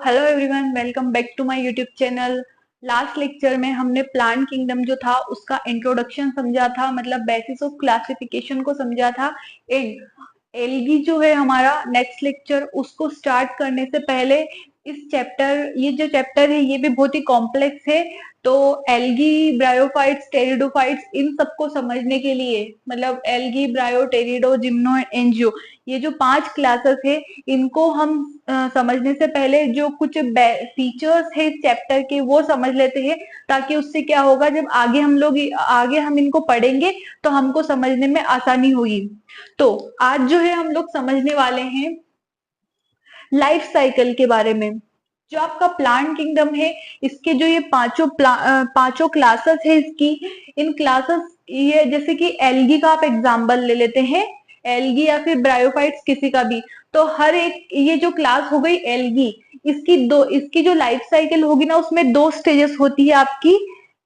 Hello everyone, welcome back to my YouTube channel. Last lecture में हमने plant kingdom जो था उसका इंट्रोडक्शन समझा था, मतलब बेसिस ऑफ क्लासिफिकेशन को समझा था। एल्गी जो है हमारा नेक्स्ट लेक्चर, उसको स्टार्ट करने से पहले ये जो चैप्टर है ये भी बहुत ही कॉम्प्लेक्स है। तो एल्गी, ब्रायोफाइट्स, टेरिडोफाइट्स, इन सबको समझने के लिए, मतलब एल्गी, ब्रायो, टेरिडो, जिम्नो, एंजियो, ये जो 5 क्लासेस है, इनको हम समझने से पहले जो कुछ फीचर्स है इस चैप्टर के वो समझ लेते हैं, ताकि उससे क्या होगा, जब आगे हम इनको पढ़ेंगे तो हमको समझने में आसानी होगी। तो आज जो है हम लोग समझने वाले हैं लाइफ साइकिल के बारे में। जो आपका प्लांट किंगडम है, इसके जो ये पांचों क्लासेस है इसकी, इन क्लासेस, ये जैसे कि एल्गी का आप एग्जांपल ले लेते हैं, एल्गी या फिर ब्रायोफाइट्स किसी का भी। तो हर एक, ये जो क्लास हो गई एल्गी, इसकी जो लाइफ साइकिल होगी ना, उसमें 2 स्टेजेस होती है आपकी।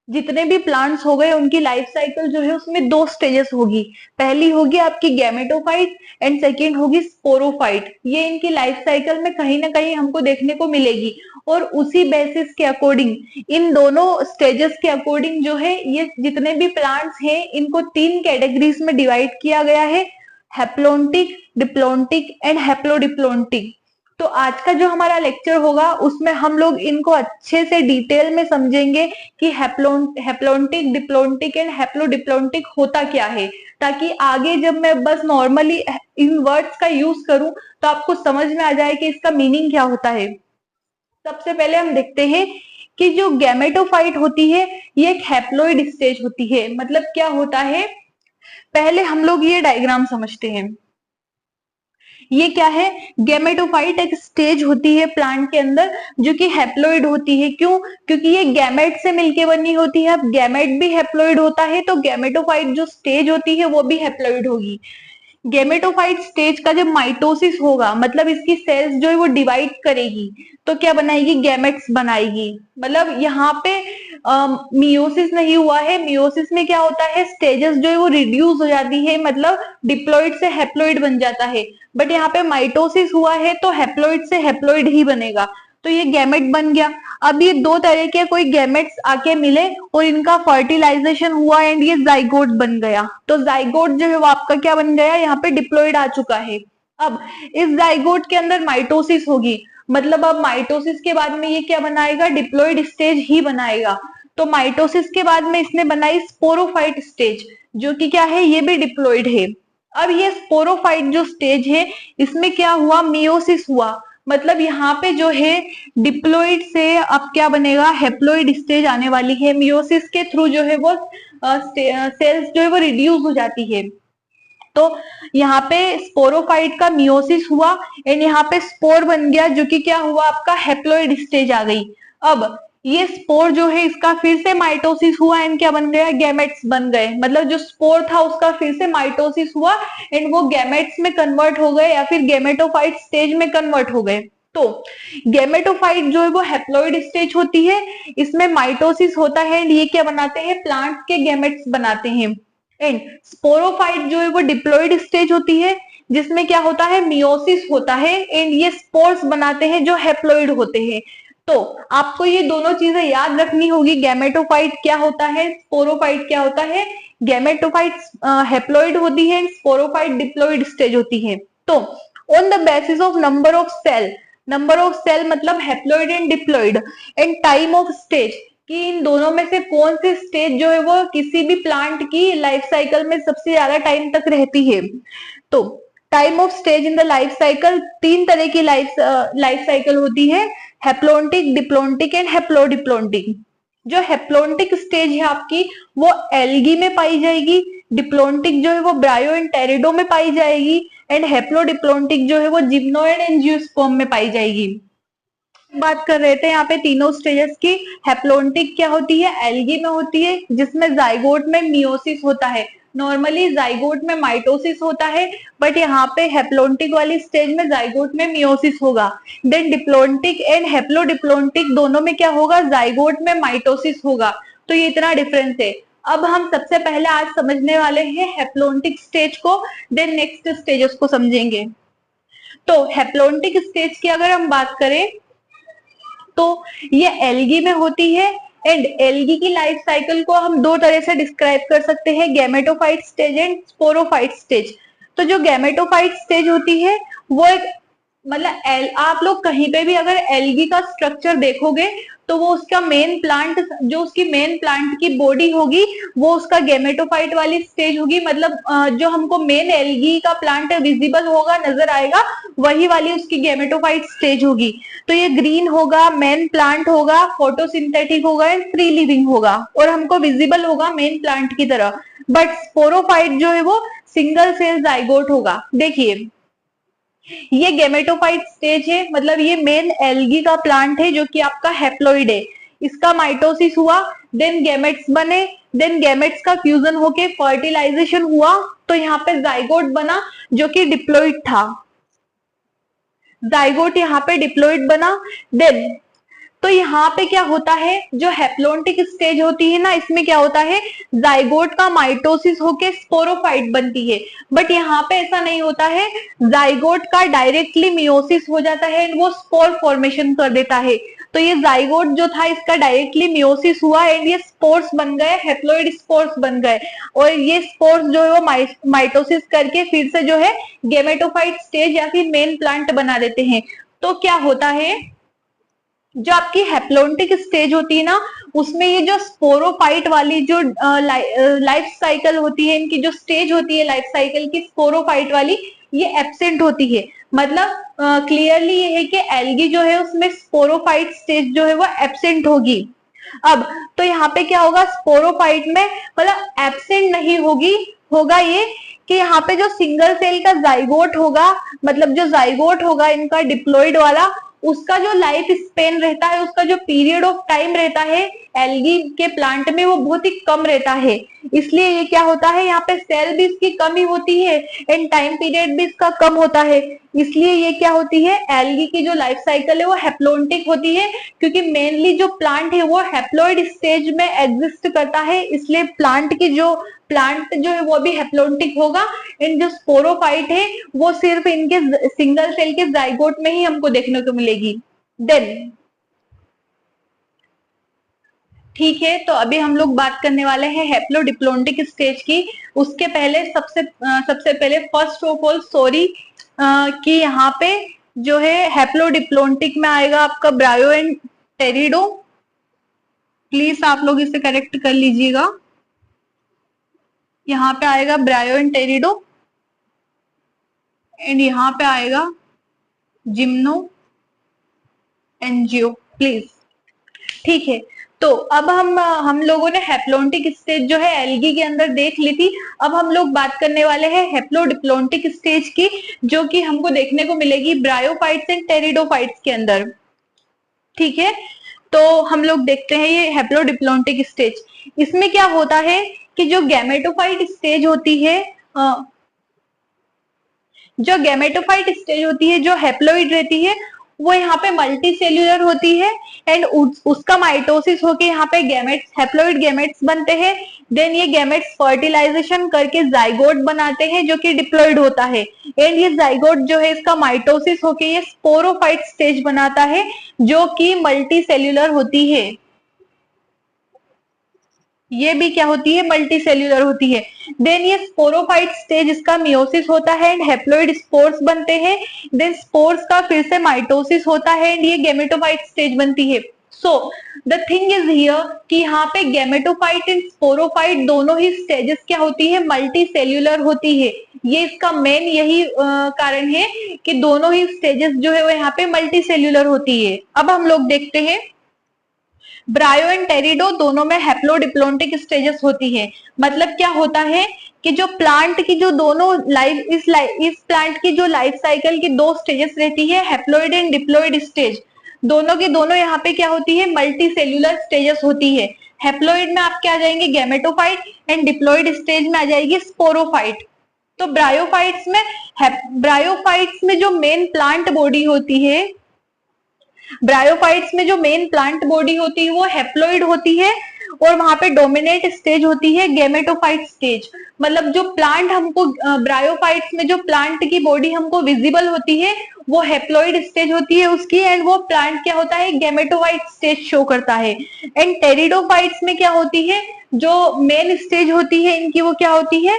जितने भी प्लांट्स हो गए उनकी लाइफ साइकिल जो है उसमें 2 स्टेजेस होगी। पहली होगी आपकी गैमेटोफाइट एंड सेकेंड होगी स्पोरोफाइट। ये इनकी लाइफ साइकिल में कहीं ना कहीं हमको देखने को मिलेगी। और उसी बेसिस के अकॉर्डिंग, इन दोनों स्टेजेस के अकॉर्डिंग जो है, ये जितने भी प्लांट्स हैं इनको 3 कैटेगरीज में डिवाइड किया गया है: हैप्लोन्टिक, डिप्लोन्टिक एंड हैप्लोडिप्लोन्टिक। तो आज का जो हमारा लेक्चर होगा उसमें हम लोग इनको अच्छे से डिटेल में समझेंगे कि हैप्लोन्टिक, डिप्लोन्टिक एंड हैप्लोडिप्लोन्टिक होता क्या है, ताकि आगे जब मैं बस नॉर्मली इन वर्ड्स का यूज करूं तो आपको समझ में आ जाए कि इसका मीनिंग क्या होता है। सबसे पहले हम देखते हैं कि जो गैमेटोफाइट होती है ये एक हैप्लोइड स्टेज होती है। मतलब क्या होता है, पहले हम लोग ये डायग्राम समझते हैं। ये क्या है, गैमेटोफाइट एक स्टेज होती है प्लांट के अंदर जो कि हैप्लोइड होती है। क्यों? क्योंकि ये गैमेट से मिलके बनी होती है। अब गैमेट भी हैप्लोइड होता है तो गैमेटोफाइट जो स्टेज होती है वो भी हैप्लोइड होगी। गैमेटोफाइट स्टेज का जब माइटोसिस होगा, मतलब इसकी सेल्स जो है वो डिवाइड करेगी, तो क्या बनाएगी, गैमेट्स बनाएगी। मतलब यहाँ पे मियोसिस नहीं हुआ है। मियोसिस में क्या होता है, स्टेजेस जो है वो रिड्यूस हो जाती है, मतलब डिप्लॉइड से हैप्लॉइड बन जाता है। बट यहाँ पे माइटोसिस हुआ है तो हैप्लॉइड से हैप्लॉइड ही बनेगा। तो ये गैमेट बन गया। अब ये 2 तरह के कोई गैमेट्स आके मिले और इनका फर्टिलाइजेशन हुआ एंड ये जाइगोट बन गया। तो जाइगोट जो है वो आपका क्या बन गया, यहाँ पे डिप्लॉइड आ चुका है। अब इस जाइगोट के अंदर माइटोसिस होगी, मतलब अब माइटोसिस के बाद में ये क्या बनाएगा, डिप्लॉइड स्टेज ही बनाएगा। तो माइटोसिस के बाद में इसने बनाई स्पोरोफाइट स्टेज, जो कि क्या है, ये भी डिप्लॉइड है। अब ये स्पोरोफाइट जो स्टेज है, इसमें क्या हुआ, मियोसिस हुआ। मतलब यहाँ पे जो है डिप्लॉइड से अब क्या बनेगा, हैप्लॉइड स्टेज आने वाली है। मियोसिस के थ्रू जो है वो सेल्स जो है वो रिड्यूस हो जाती है। तो यहाँ पे स्पोरोफाइट का मियोसिस हुआ एंड यहाँ पे स्पोर बन गया, जो कि क्या हुआ, आपका हैप्लॉइड स्टेज आ गई। अब ये स्पोर जो है इसका फिर से माइटोसिस हुआ एंड क्या बन गया, गैमेट्स बन गए। मतलब जो स्पोर था उसका फिर से माइटोसिस हुआ एंड वो गैमेट्स में कन्वर्ट हो गए या फिर गैमेटोफाइट स्टेज में कन्वर्ट हो गए। तो गैमेटोफाइट जो है वो हैप्लॉइड स्टेज होती है, इसमें माइटोसिस होता है एंड ये क्या बनाते हैं, प्लांट के गैमेट्स बनाते हैं। एंड स्पोरोफाइट जो है वो डिप्लॉइड स्टेज होती है, जिसमें क्या होता है, मियोसिस होता है एंड ये स्पोर्स बनाते हैं जो हैप्लॉइड होते हैं। तो आपको ये दोनों चीजें याद रखनी होगी, गैमेटोफाइट क्या होता है, स्पोरोफाइट क्या होता है। गैमेटोफाइट हैप्लॉइड होती है, स्पोरोफाइट डिप्लॉइड स्टेज होती है। तो on the basis of number of cell मतलब haploid and diploid, and time of stage, कि इन दोनों में से कौन सी स्टेज जो है वो किसी भी प्लांट की लाइफ साइकिल में सबसे ज्यादा टाइम तक रहती है। तो time of stage in the life cycle, 3 तरह की लाइफ साइकिल होती है: हैप्लोन्टिक, डिप्लोन्टिक एंड हैप्लोडिप्लोन्टिक। जो हैप्लोन्टिक स्टेज है आपकी वो एल्गी में पाई जाएगी, डिप्लोन्टिक जो है वो ब्रायो एंड टेरिडो में पाई जाएगी, एंड हैप्लोडिप्लोन्टिक जो है वो जिम्नो एंड एंजियोस्पर्म में पाई जाएगी। बात कर रहे थे यहाँ पे तीनों स्टेजेस की। हैप्लोन्टिक क्या होती है, एल्गी में होती है, जिसमें जाइगोट में मियोसिस होता है। नॉर्मली जाइगोट में माइटोसिस होता है, बट यहाँ पे हैप्लोन्टिक वाली स्टेज में जाइगोट में मियोसिस होगा। देन डिप्लोन्टिक एंड हैप्लोडिप्लोन्टिक दोनों में क्या होगा, जाइगोट में माइटोसिस होगा। तो ये इतना डिफरेंस है। अब हम सबसे पहले आज समझने वाले हैं हैप्लोन्टिक स्टेज को, देन नेक्स्ट स्टेजेस को समझेंगे। तो हैप्लोन्टिक स्टेज की अगर हम बात करें, तो ये एल्गी में होती है। एंड एल्गी की लाइफ साइकिल को हम दो तरह से डिस्क्राइब कर सकते हैं, gametophyte stage and sporophyte stage. तो जो गैमेटोफाइट स्टेज होती है वो एक मतलब आप लोग कहीं पे भी अगर एल्गी का स्ट्रक्चर देखोगे तो वो उसका मेन प्लांट, जो उसकी मेन प्लांट की बॉडी होगी वो उसका गैमेटोफाइट वाली स्टेज होगी। मतलब जो हमको मेन एल्गी का प्लांट विजिबल होगा, नजर आएगा, वही वाली उसकी गैमेटोफाइट स्टेज होगी। तो ये ग्रीन होगा, मेन प्लांट होगा, फोटोसिंथेटिक होगा एंड फ्री लिविंग होगा और हमको विजिबल होगा मेन प्लांट की तरह। बट स्पोरोफाइट जो है वो सिंगल सेल जाइगोट होगा। देखिए ये गैमेटोफाइट स्टेज है, मतलब ये मेन एल्गी का प्लांट है जो कि आपका हैप्लॉइड है। इसका माइटोसिस हुआ, देन गैमेट्स बने, देन गैमेट्स का फ्यूजन होके फर्टिलाइजेशन हुआ, तो यहाँ पे जाइगोट बना जो कि डिप्लॉइड था। जाइगोट यहाँ पे डिप्लॉइड बना। देन तो यहाँ पे क्या होता है, जो हैप्लोन्टिक स्टेज होती है ना, इसमें क्या होता है, जाइगोट का माइटोसिस होके स्पोरोफाइट बनती है। बट यहाँ पे ऐसा नहीं होता है, जाइगोट का डायरेक्टली मियोसिस हो जाता है, वो स्पोर फॉर्मेशन कर देता है। तो ये जाइगोट जो था इसका डायरेक्टली मियोसिस हुआ एंड ये स्पोर्स बन गए, हैप्लॉइड स्पोर्स बन गए, और ये स्पोर्स जो है वो माइटोसिस करके फिर से जो है गेमेटोफाइट स्टेज या फिर मेन प्लांट बना देते हैं। तो क्या होता है, जो आपकी हैप्लोन्टिक स्टेज होती है ना, उसमें ये जो स्पोरोफाइट वाली जो लाइफ साइकिल होती है, इनकी जो स्टेज होती है लाइफ साइकिल की स्पोरोफाइट वाली, ये एब्सेंट होती है। मतलब क्लियरली ये है कि एल्गी जो है उसमें स्पोरोफाइट स्टेज जो है वो एब्सेंट होगी। अब तो यहाँ पे क्या होगा, स्पोरोफाइट में मतलब एब्सेंट नहीं होगी, होगा ये कि यहाँ पे जो सिंगल सेल का जाइगोट होगा, मतलब जो जाइगोट होगा इनका डिप्लॉइड वाला, उसका जो लाइफ स्पेन रहता है, उसका जो पीरियड ऑफ टाइम रहता है एल्गी के प्लांट में, वो बहुत ही कम रहता है। इसलिए ये क्या होता है, यहाँ पे सेल भी इसकी कमी होती है एंड टाइम पीरियड भी इसका कम होता है। इसलिए ये क्या होती है, एल्गी की जो लाइफ साइकिल है वो हैप्लोन्टिक होती है, क्योंकि मेनली जो प्लांट है वो हैप्लॉइड स्टेज में एग्जिस्ट करता है, इसलिए प्लांट जो है वो भी हैप्लोन्टिक होगा। एंड जो स्पोरोफाइट है वो सिर्फ इनके सिंगल सेल के जाइगोट में ही हमको देखने को मिलेगी। देन ठीक है, तो अभी हम लोग बात करने वाले हैं हैप्लोडिप्लोन्टिक स्टेज की। उसके पहले सबसे पहले फर्स्ट ऑफ ऑल सॉरी कि यहाँ पे जो है हैप्लोडिप्लोन्टिक में आएगा आपका ब्रायो एंड टेरिडो, प्लीज आप लोग इसे करेक्ट कर लीजिएगा। यहाँ पे आएगा ब्रायो एंड टेरिडो एंड यहाँ पे आएगा जिम्नो एंजियो, प्लीज। ठीक है, तो अब हम लोगों ने हैप्लोन्टिक स्टेज जो है एल्गी के अंदर देख ली थी। अब हम लोग बात करने वाले हैं हैप्लोडिप्लोन्टिक स्टेज की, जो कि हमको देखने को मिलेगी ब्रायोफाइट्स एंड टेरिडोफाइट्स के अंदर। ठीक है, तो हम लोग देखते हैं ये हैप्लोडिप्लोन्टिक स्टेज। इसमें क्या होता है कि जो गैमेटोफाइट स्टेज होती है, जो हैप्लॉइड रहती है, वो यहाँ पे मल्टी सेल्यूलर होती है एंड उसका माइटोसिस होके यहाँ पे गैमेट्स, हैप्लॉइड गैमेट्स बनते हैं। देन ये गैमेट्स फर्टिलाइजेशन करके जाइगोट बनाते हैं जो कि डिप्लॉइड होता है। एंड ये जाइगोट जो है इसका माइटोसिस होके ये स्पोरोफाइट स्टेज बनाता है जो कि मल्टी सेल्यूलर होती है। ये भी क्या होती है, मल्टी सेल्यूलर होती है। देन ये स्पोरोफाइट स्टेज, इसका मियोसिस होता है एंड हैप्लॉइड स्पोर्स बनते हैं। देन स्पोर्स का फिर से माइटोसिस होता है एंड ये गैमेटोफाइट स्टेज बनती है। So the thing is here कि यहाँ पे गैमेटोफाइट एंड स्पोरोफाइट दोनों ही स्टेजेस क्या होती है, मल्टी सेल्यूलर होती है। ये इसका मेन यही कारण है कि दोनों ही स्टेजेस जो है वो यहाँ पे मल्टी सेल्यूलर होती है। अब हम लोग देखते हैं ब्रायो एंड टेरिडो दोनों में हैप्लोडिप्लोन्टिक स्टेजेस होती है। मतलब क्या होता है कि जो प्लांट की जो दोनों इस प्लांट की जो लाइफ साइकिल की दो स्टेजेस रहती है, हैप्लॉइड एंड डिप्लॉइड स्टेज, दोनों की दोनों यहाँ पे क्या होती है, मल्टी सेल्यूलर स्टेजेस होती है। हैप्लॉइड में आप क्या आ जाएंगे, गैमेटोफाइट, एंड डिप्लॉइड स्टेज में आ जाएगी स्पोरोफाइट। तो ब्रायोफाइट्स में जो मेन प्लांट बॉडी होती है, ब्रायोफाइट्स में जो मेन प्लांट बॉडी होती है वो हैप्लॉइड होती है और वहां पे डोमिनेंट स्टेज होती है गैमेटोफाइट स्टेज। मतलब जो प्लांट हमको ब्रायोफाइट्स में जो प्लांट की बॉडी हमको विजिबल होती है वो हेप्लॉइड स्टेज होती है उसकी, एंड वो प्लांट क्या होता है गैमेटोफाइट स्टेज शो करता है। एंड टेरिडोफाइट्स में क्या होती है, जो मेन स्टेज होती है इनकी वो क्या होती है,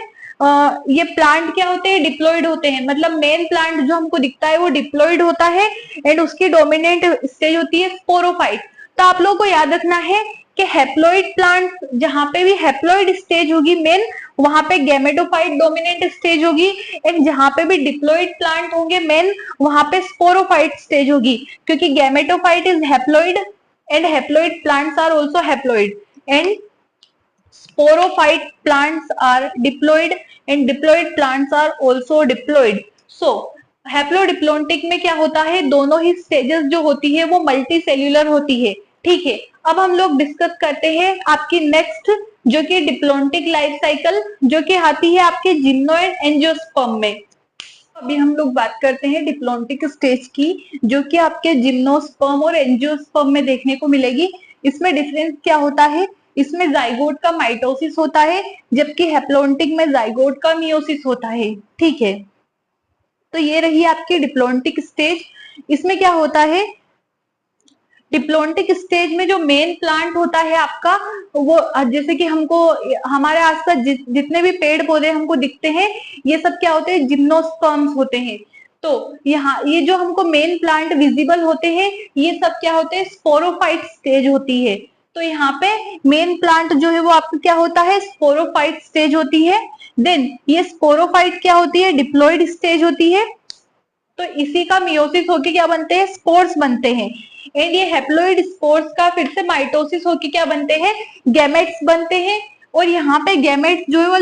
ये प्लांट क्या होते हैं डिप्लॉइड होते हैं। मतलब मेन प्लांट जो हमको दिखता है वो डिप्लॉइड होता है एंड उसकी डोमिनेंट स्टेज होती है स्पोरोफाइट। तो आप लोगों को याद रखना है कि हैप्लॉइड प्लांट जहां पे भी हैप्लॉइड स्टेज होगी मेन, वहां पे गैमेटोफाइट डोमिनेंट स्टेज होगी, एंड जहां पे भी डिप्लॉइड प्लांट होंगे मेन, वहां पे स्पोरोफाइट स्टेज होगी, क्योंकि gametophyte is haploid and haploid plants are also haploid, and sporophyte plants are diploid and diploid plants are also diploid. So हैप्लोडिप्लोन्टिक में क्या होता है, दोनों ही स्टेजेस जो होती है वो मल्टी सेल्यूलर होती है। ठीक है, अब हम लोग डिस्कस करते हैं आपकी नेक्स्ट जो कि डिप्लोन्टिक लाइफ साइकिल, जो कि आती है आपके जिम्नोइड एंजियोस्पर्म में। अभी हम लोग बात करते हैं डिप्लोन्टिक स्टेज की, जो कि आपके जिम्नोस्पर्म और एंजियोस्पर्म में देखने को मिलेगी। इसमें डिफरेंस क्या होता है, इसमें जाइगोट का माइटोसिस होता है, जबकि हैप्लोन्टिक में जाइगोट का मियोसिस होता है। ठीक है, तो ये रही आपकी डिप्लोन्टिक स्टेज। इसमें क्या होता है, डिप्लोन्टिक स्टेज में जो मेन प्लांट होता है आपका, वो जैसे कि हमको हमारे आसपास जितने भी पेड़ पौधे हमको दिखते हैं ये सब क्या होते हैं जिम्नोस्पर्म्स होते हैं। तो यहाँ ये जो हमको मेन प्लांट विजिबल होते हैं ये सब क्या होते हैं स्पोरोफाइट स्टेज होती है। तो यहाँ पे मेन प्लांट जो है वो आपका क्या होता है स्पोरोफाइट स्टेज होती है। देन ये स्पोरोफाइट क्या होती है डिप्लॉइड स्टेज होती है। तो इसी का मियोसिस होके क्या बनते हैं स्पोर्स बनते हैं, एंड ये हैप्लॉइड स्पोर्स का फिर से माइटोसिस होके क्या बनते हैं गैमेट्स बनते हैं। और यहाँ पे गैमेट्स जो है वो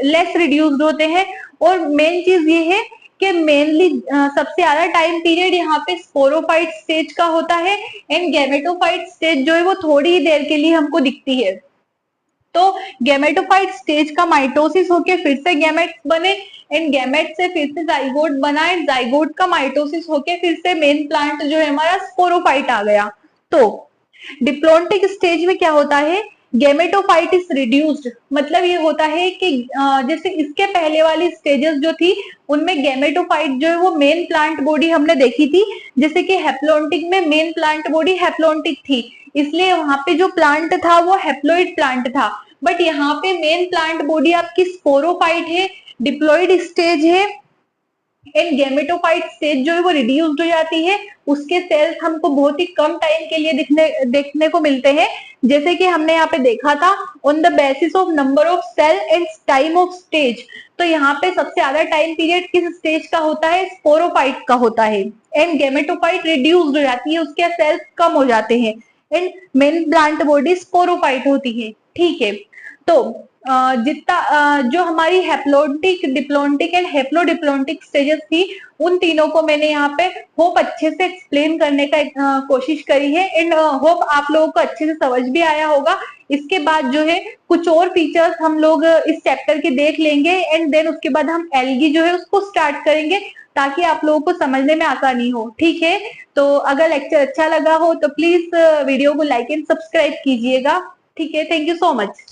लेस रिड्यूस्ड होते हैं। और मेन चीज ये है कि मेनली सबसे ज्यादा टाइम पीरियड यहाँ पे स्पोरोफाइट स्टेज का होता है, एंड गैमेटोफाइट स्टेज जो है वो थोड़ी ही देर के लिए हमको दिखती है। तो गैमेटोफाइट स्टेज का माइटोसिस होके फिर से गैमेट्स बने, एंड गैमेट से फिर से जाइगोट बना, एंड जाइगोट का माइटोसिस होके फिर से मेन प्लांट जो है हमारा स्पोरोफाइट आ गया। तो डिप्लोन्टिक स्टेज में क्या होता है गैमेटोफाइट इज रिड्यूस्ड। मतलब ये होता है कि जैसे इसके पहले वाली स्टेजेस जो थी उनमें गैमेटोफाइट जो है वो मेन प्लांट बॉडी हमने देखी थी, जैसे कि हैप्लोन्टिक में मेन प्लांट बॉडी हैप्लोन्टिक थी, इसलिए वहां पे जो प्लांट था वो हैप्लॉइड प्लांट था। बट यहाँ पे मेन प्लांट बॉडी आपकी स्पोरोफाइट है, डिप्लॉइड स्टेज है, एंड गैमेटोफाइट स्टेज जो है वो रिड्यूस्ड हो जाती है। उसके सेल्स हमको बहुत ही कम टाइम के लिए देखने को मिलते हैं, जैसे कि हमने यहाँ पे देखा था on the basis of number of cell and time of stage. तो यहाँ पे सबसे ज्यादा टाइम पीरियड किस स्टेज का होता है स्पोरोफाइट का होता है, एंड गैमेटोफाइट रिड्यूस्ड हो जाती है, उसके सेल्स कम हो जाते हैं, and main plant body sporophyte होती है। ठीक है, तो जितना जो हमारी हैप्लोन्टिक डिप्लोन्टिक एंड हैप्लोडिप्लोन्टिक स्टेजेस थी उन तीनों को मैंने यहाँ पे होप अच्छे से एक्सप्लेन करने का कोशिश करी है, एंड होप आप लोगों को अच्छे से समझ भी आया होगा। इसके बाद जो है कुछ और फीचर्स हम लोग इस चैप्टर के देख लेंगे, एंड देन उसके बाद हम एल्गी जो है उसको स्टार्ट करेंगे ताकि आप लोगों को समझने में आसानी हो। ठीक है, तो अगर लेक्चर अच्छा लगा हो तो प्लीज वीडियो को लाइक एंड सब्सक्राइब कीजिएगा। ठीक है, थैंक यू सो मच।